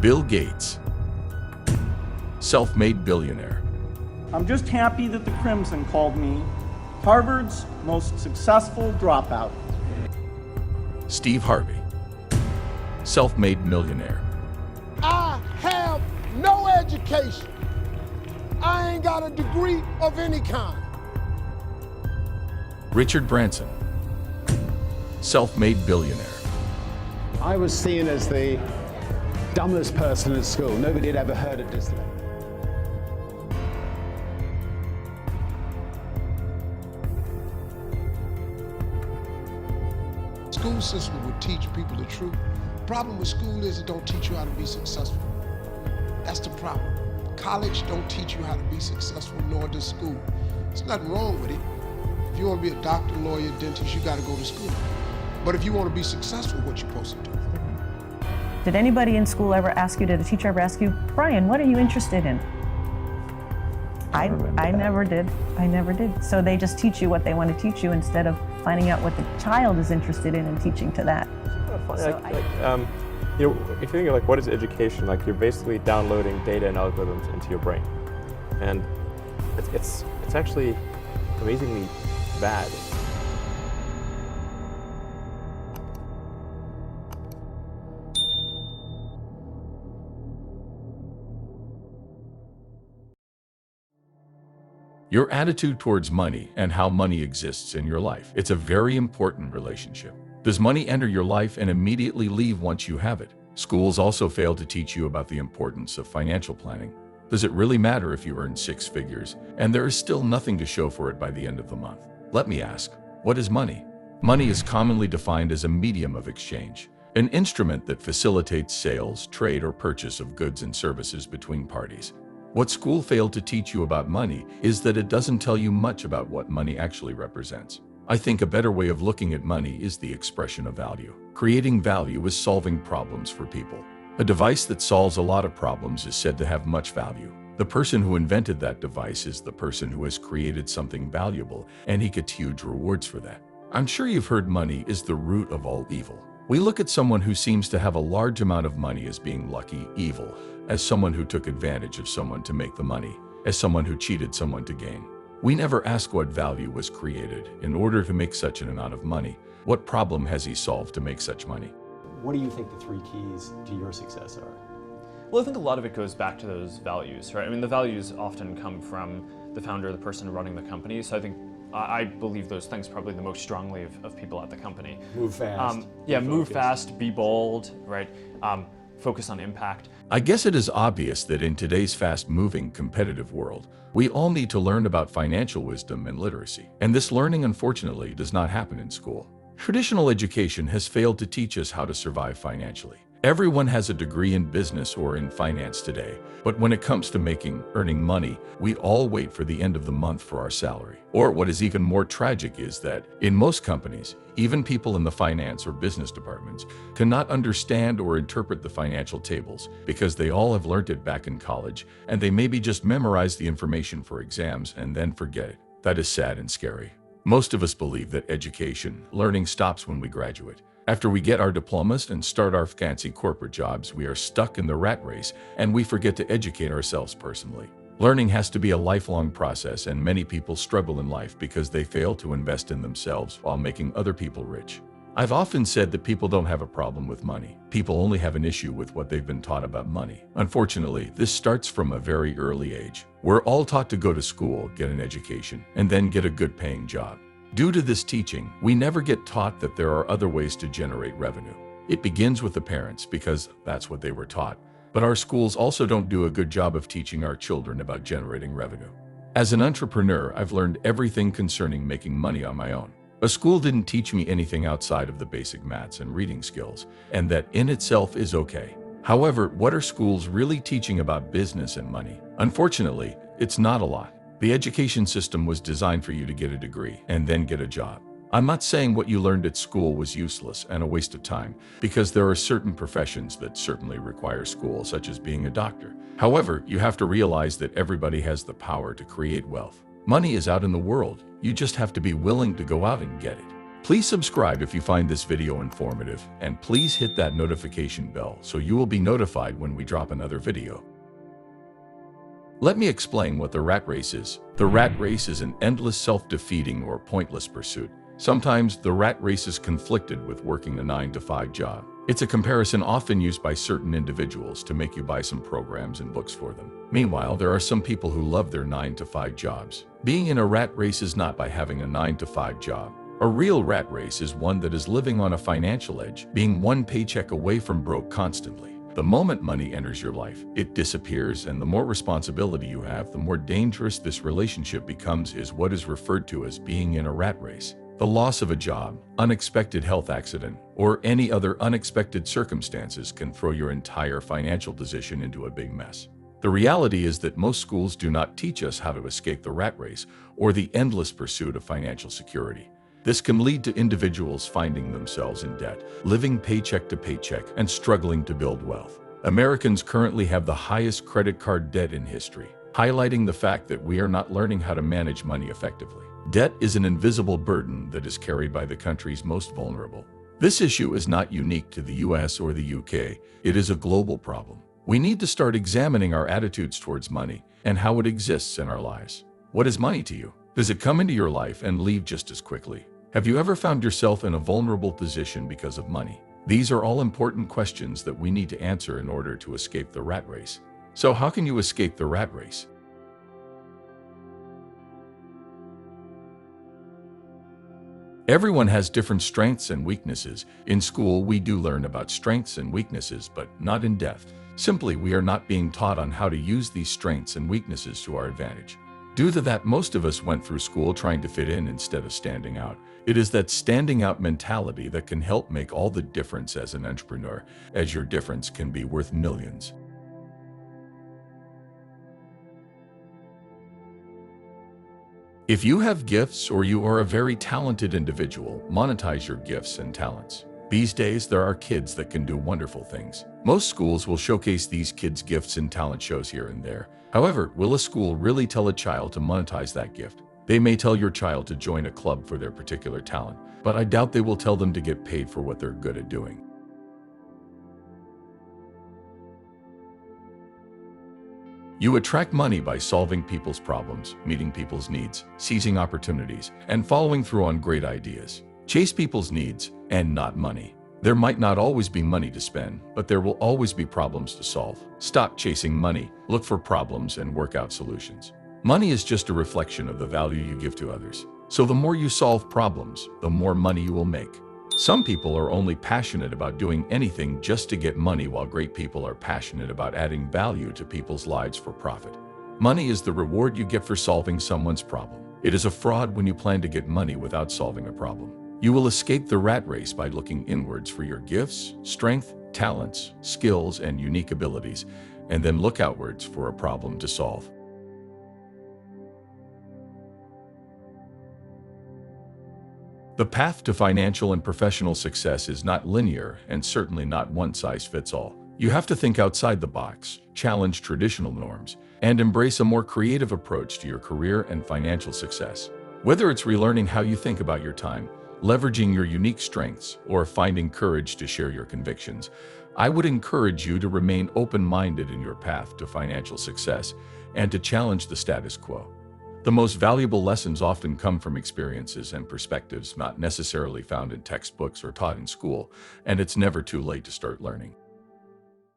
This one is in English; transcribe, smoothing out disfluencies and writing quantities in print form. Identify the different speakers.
Speaker 1: Bill Gates, self-made billionaire.
Speaker 2: I'm just happy that the Crimson called me Harvard's most successful dropout.
Speaker 1: Steve Harvey, self-made millionaire.
Speaker 3: I have no education. I ain't got a degree of any kind.
Speaker 1: Richard Branson, self-made billionaire.
Speaker 4: I was seen as the dumbest person at school. Nobody had ever heard of dyslexia.
Speaker 3: School system would teach people the truth. Problem with school is it don't teach you how to be successful. That's the problem. College don't teach you how to be successful, nor does school. There's nothing wrong with it. If you want to be a doctor, lawyer, dentist, you got to go to school. But if you want to be successful, what you supposed to do?
Speaker 5: Did anybody in school ever ask you, did a teacher ever ask you, Brian, what are you interested in? I never did. I never did. So they just teach you what they want to teach you instead of finding out what the child is interested in and teaching to that.
Speaker 6: You know, if you think of like what is education, like you're basically downloading data and algorithms into your brain, and it's actually amazingly bad.
Speaker 1: Your attitude towards money and how money exists in your life. It's a very important relationship. Does money enter your life and immediately leave once you have it? Schools also fail to teach you about the importance of financial planning. Does it really matter if you earn 6 figures and there is still nothing to show for it by the end of the month? Let me ask, what is money? Money is commonly defined as a medium of exchange, an instrument that facilitates sales, trade, or purchase of goods and services between parties. What school failed to teach you about money is that it doesn't tell you much about what money actually represents. I think a better way of looking at money is the expression of value. Creating value is solving problems for people. A device that solves a lot of problems is said to have much value. The person who invented that device is the person who has created something valuable, and he gets huge rewards for that. I'm sure you've heard money is the root of all evil. We look at someone who seems to have a large amount of money as being lucky, evil, as someone who took advantage of someone to make the money, as someone who cheated someone to gain. We never ask what value was created in order to make such an amount of money. What problem has he solved to make such money?
Speaker 7: What do you think the 3 keys to your success are?
Speaker 8: Well, I think a lot of it goes back to those values, right? I mean, the values often come from the founder, the person running the company. So I think I believe those things probably the most strongly of people at the company.
Speaker 7: Move fast.
Speaker 8: Move fast, be bold, right? Focus on impact.
Speaker 1: I guess it is obvious that in today's fast-moving, competitive world, we all need to learn about financial wisdom and literacy. And this learning, unfortunately, does not happen in school. Traditional education has failed to teach us how to survive financially. Everyone has a degree in business or in finance today, but when it comes to earning money, we all wait for the end of the month for our salary. Or what is even more tragic is that, in most companies, even people in the finance or business departments cannot understand or interpret the financial tables because they all have learned it back in college, and they maybe just memorize the information for exams and then forget it. That is sad and scary. Most of us believe that learning stops when we graduate. After we get our diplomas and start our fancy corporate jobs, we are stuck in the rat race and we forget to educate ourselves personally. Learning has to be a lifelong process, and many people struggle in life because they fail to invest in themselves while making other people rich. I've often said that people don't have a problem with money. People only have an issue with what they've been taught about money. Unfortunately, this starts from a very early age. We're all taught to go to school, get an education, and then get a good paying job. Due to this teaching, we never get taught that there are other ways to generate revenue. It begins with the parents because that's what they were taught. But our schools also don't do a good job of teaching our children about generating revenue. As an entrepreneur, I've learned everything concerning making money on my own. A school didn't teach me anything outside of the basic maths and reading skills, and that in itself is okay. However, what are schools really teaching about business and money? Unfortunately, it's not a lot. The education system was designed for you to get a degree and then get a job. I'm not saying what you learned at school was useless and a waste of time, because there are certain professions that certainly require school, such as being a doctor. However, you have to realize that everybody has the power to create wealth. Money is out in the world. You just have to be willing to go out and get it. Please subscribe if you find this video informative, and please hit that notification bell so you will be notified when we drop another video. Let me explain what the rat race is. The rat race is an endless self-defeating or pointless pursuit. Sometimes the rat race is conflicted with working a 9-to-5 job. It's a comparison often used by certain individuals to make you buy some programs and books for them. Meanwhile, there are some people who love their 9-to-5 jobs. Being in a rat race is not by having a 9-to-5 job. A real rat race is one that is living on a financial edge, being one paycheck away from broke constantly. The moment money enters your life, it disappears, and the more responsibility you have, the more dangerous this relationship becomes, is what is referred to as being in a rat race. The loss of a job, unexpected health accident, or any other unexpected circumstances can throw your entire financial position into a big mess. The reality is that most schools do not teach us how to escape the rat race or the endless pursuit of financial security. This can lead to individuals finding themselves in debt, living paycheck to paycheck, and struggling to build wealth. Americans currently have the highest credit card debt in history, highlighting the fact that we are not learning how to manage money effectively. Debt is an invisible burden that is carried by the country's most vulnerable. This issue is not unique to the US or the UK. It is a global problem. We need to start examining our attitudes towards money and how it exists in our lives. What is money to you? Does it come into your life and leave just as quickly? Have you ever found yourself in a vulnerable position because of money? These are all important questions that we need to answer in order to escape the rat race. So how can you escape the rat race? Everyone has different strengths and weaknesses. In school, we do learn about strengths and weaknesses, but not in depth. Simply, we are not being taught on how to use these strengths and weaknesses to our advantage. Due to that, most of us went through school trying to fit in instead of standing out. It is that standing out mentality that can help make all the difference as an entrepreneur, as your difference can be worth millions. If you have gifts or you are a very talented individual, monetize your gifts and talents. These days, there are kids that can do wonderful things. Most schools will showcase these kids' gifts in talent shows here and there. However, will a school really tell a child to monetize that gift? They may tell your child to join a club for their particular talent, but I doubt they will tell them to get paid for what they're good at doing. You attract money by solving people's problems, meeting people's needs, seizing opportunities, and following through on great ideas. Chase people's needs and not money. There might not always be money to spend, but there will always be problems to solve. Stop chasing money, look for problems, and work out solutions. Money is just a reflection of the value you give to others. So the more you solve problems, the more money you will make. Some people are only passionate about doing anything just to get money, while great people are passionate about adding value to people's lives for profit. Money is the reward you get for solving someone's problem. It is a fraud when you plan to get money without solving a problem. You will escape the rat race by looking inwards for your gifts, strength, talents, skills, and unique abilities, and then look outwards for a problem to solve. The path to financial and professional success is not linear and certainly not one size fits all. You have to think outside the box, challenge traditional norms, and embrace a more creative approach to your career and financial success. Whether it's relearning how you think about your time, leveraging your unique strengths, or finding courage to share your convictions, I would encourage you to remain open-minded in your path to financial success and to challenge the status quo. The most valuable lessons often come from experiences and perspectives not necessarily found in textbooks or taught in school, and it's never too late to start learning.